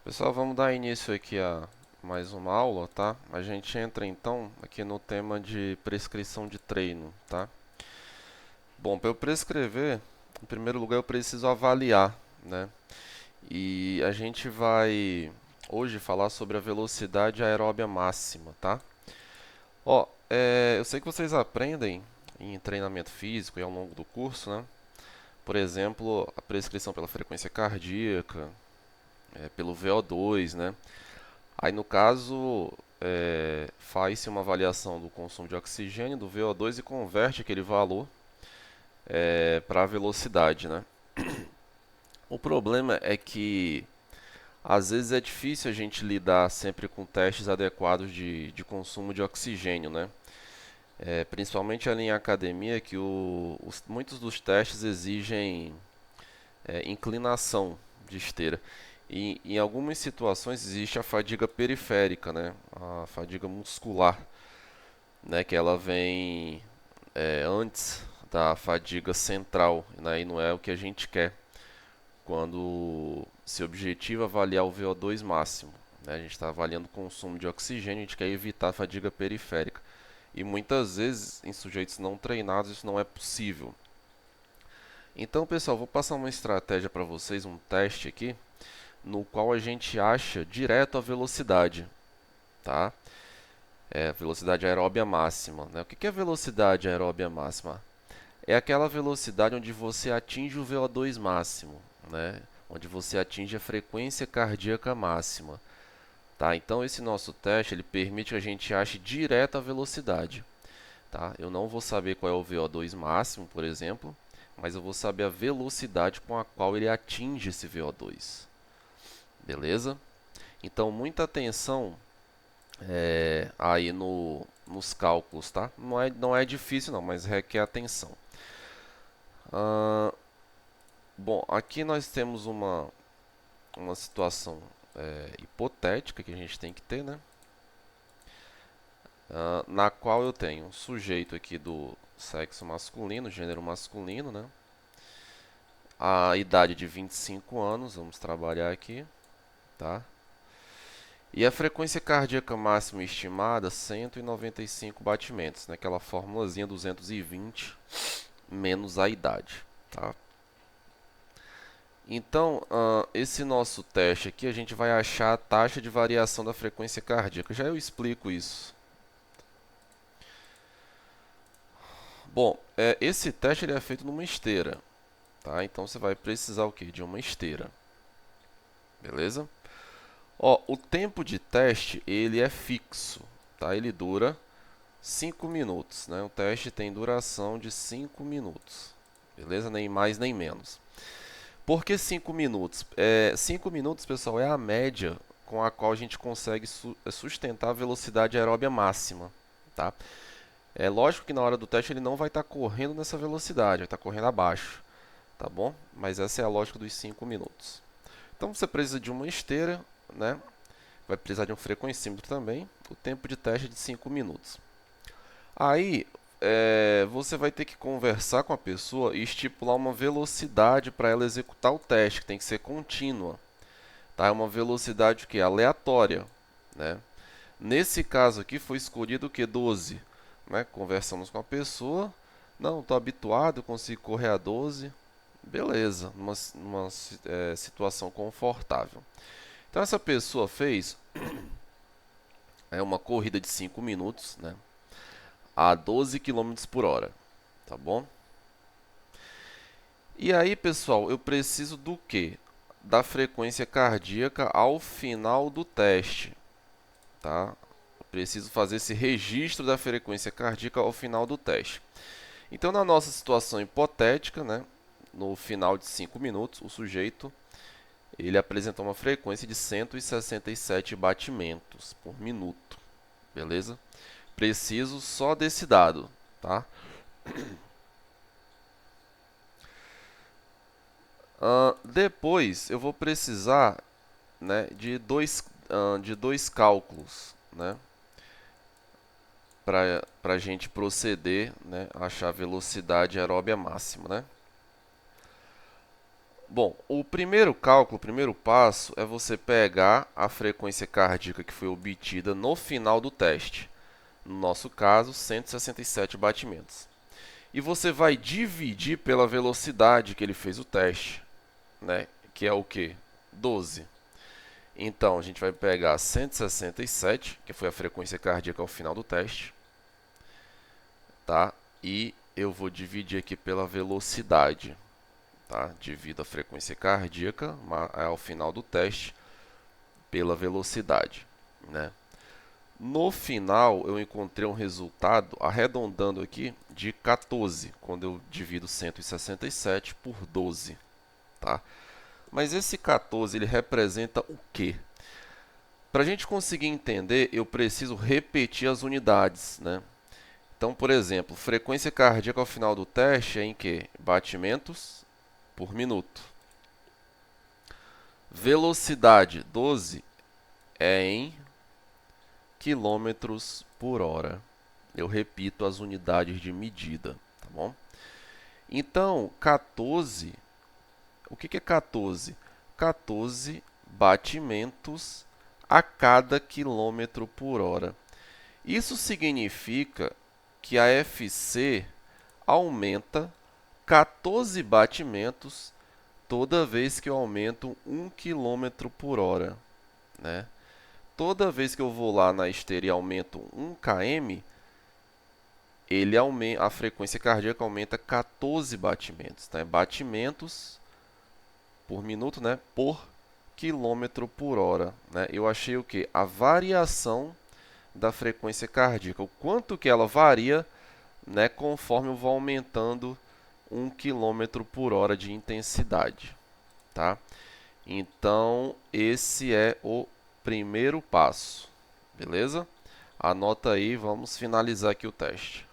Pessoal, vamos dar início aqui a mais uma aula, tá? A gente entra então aqui no tema de prescrição de treino, tá? Bom, para eu prescrever, em primeiro lugar eu preciso avaliar, né? E a gente vai hoje falar sobre a velocidade aeróbia máxima, tá? Eu sei que vocês aprendem em treinamento físico e ao longo do curso, né? Por exemplo, a prescrição pela frequência cardíaca, pelo VO2, né? Aí, no caso, faz-se uma avaliação do consumo de oxigênio, do VO2 e converte aquele valor para a velocidade, né? O problema é que às vezes é difícil a gente lidar sempre com testes adequados de consumo de oxigênio, né? Principalmente ali em academia, que muitos dos testes exigem inclinação de esteira. E em algumas situações existe a fadiga periférica, né? A fadiga muscular, né? Que ela vem antes da fadiga central, né? E não é o que a gente quer quando se objetiva avaliar o VO2 máximo, né? A gente está avaliando o consumo de oxigênio, a gente quer evitar a fadiga periférica. E muitas vezes em sujeitos não treinados isso não é possível. Então, pessoal, vou passar uma estratégia para vocês, um teste aqui, no qual a gente acha direto a velocidade, tá? É a velocidade aeróbia máxima, né? O que é velocidade aeróbia máxima? É aquela velocidade onde você atinge o VO2 máximo, né? Onde você atinge a frequência cardíaca máxima, tá? Então esse nosso teste ele permite que a gente ache direto a velocidade, tá? Eu não vou saber qual é o VO2 máximo, por exemplo, mas eu vou saber a velocidade com a qual ele atinge esse VO2, beleza? Então muita atenção aí nos cálculos, tá? Não é difícil não, mas requer atenção. Ah, bom, aqui nós temos uma situação hipotética que a gente tem que ter, né? Na qual eu tenho um sujeito aqui do sexo masculino, gênero masculino, né? A idade de 25 anos, vamos trabalhar aqui, tá? E a frequência cardíaca máxima estimada, 195 batimentos, né? Aquela formulazinha 220 menos a idade, tá? Então, esse nosso teste aqui, a gente vai achar a taxa de variação da frequência cardíaca. Já eu explico isso. Bom, esse teste ele é feito numa esteira, tá? Então você vai precisar o quê? De uma esteira, beleza? Ó, o tempo de teste ele é fixo, tá? Ele dura 5 minutos, né? O teste tem duração de 5 minutos, beleza? Nem mais nem menos. Por que 5 minutos? 5 minutos, pessoal, é a média com a qual a gente consegue sustentar a velocidade aeróbia máxima, tá? É lógico que na hora do teste ele não vai estar correndo nessa velocidade, vai estar correndo abaixo, tá bom? Mas essa é a lógica dos 5 minutos. Então você precisa de uma esteira, né? Vai precisar de um frequencímetro também. O tempo de teste é de 5 minutos. Aí você vai ter que conversar com a pessoa e estipular uma velocidade para ela executar o teste, que tem que ser contínua. Tá? É uma velocidade que aleatória, né? Nesse caso aqui foi escolhido o que 12, né? Conversamos com a pessoa, não, estou habituado, consigo correr a 12, beleza, numa situação confortável. Então essa pessoa fez uma corrida de 5 minutos, né? A 12 quilômetros por hora, tá bom? E aí, pessoal, eu preciso do quê? Da frequência cardíaca ao final do teste, tá? Eu preciso fazer esse registro da frequência cardíaca ao final do teste. Então, na nossa situação hipotética, né, no final de 5 minutos, o sujeito ele apresentou uma frequência de 167 batimentos por minuto, beleza? Preciso só desse dado, tá? Depois eu vou precisar, né, de dois cálculos, né, para a gente proceder, né, a achar a velocidade aeróbia máxima, né? Bom, o primeiro cálculo, o primeiro passo é você pegar a frequência cardíaca que foi obtida no final do teste. No nosso caso, 167 batimentos. E você vai dividir pela velocidade que ele fez o teste, né? Que é o quê? 12. Então, a gente vai pegar 167, que foi a frequência cardíaca ao final do teste, tá? E eu vou dividir aqui pela velocidade, tá? Divido a frequência cardíaca ao final do teste pela velocidade, né? No final, eu encontrei um resultado, arredondando aqui, de 14, quando eu divido 167 por 12, tá? Mas esse 14, ele representa o quê? Para a gente conseguir entender, eu preciso repetir as unidades, né? Então, por exemplo, frequência cardíaca ao final do teste é em que? Batimentos por minuto. Velocidade 12 é em quilômetros por hora. Eu repito as unidades de medida, tá bom? Então, 14, o que é 14? 14 batimentos a cada quilômetro por hora. Isso significa que a FC aumenta 14 batimentos toda vez que eu aumento 1 km por hora, né? Toda vez que eu vou lá na esteira e aumento 1 km, a frequência cardíaca aumenta 14 batimentos, né? Batimentos por minuto, né? Por quilômetro por hora, né? Eu achei o que? A variação da frequência cardíaca, o quanto que ela varia, né, conforme eu vou aumentando 1 km por hora de intensidade, tá? Então, esse é o primeiro passo, beleza? Anota aí, vamos finalizar aqui o teste.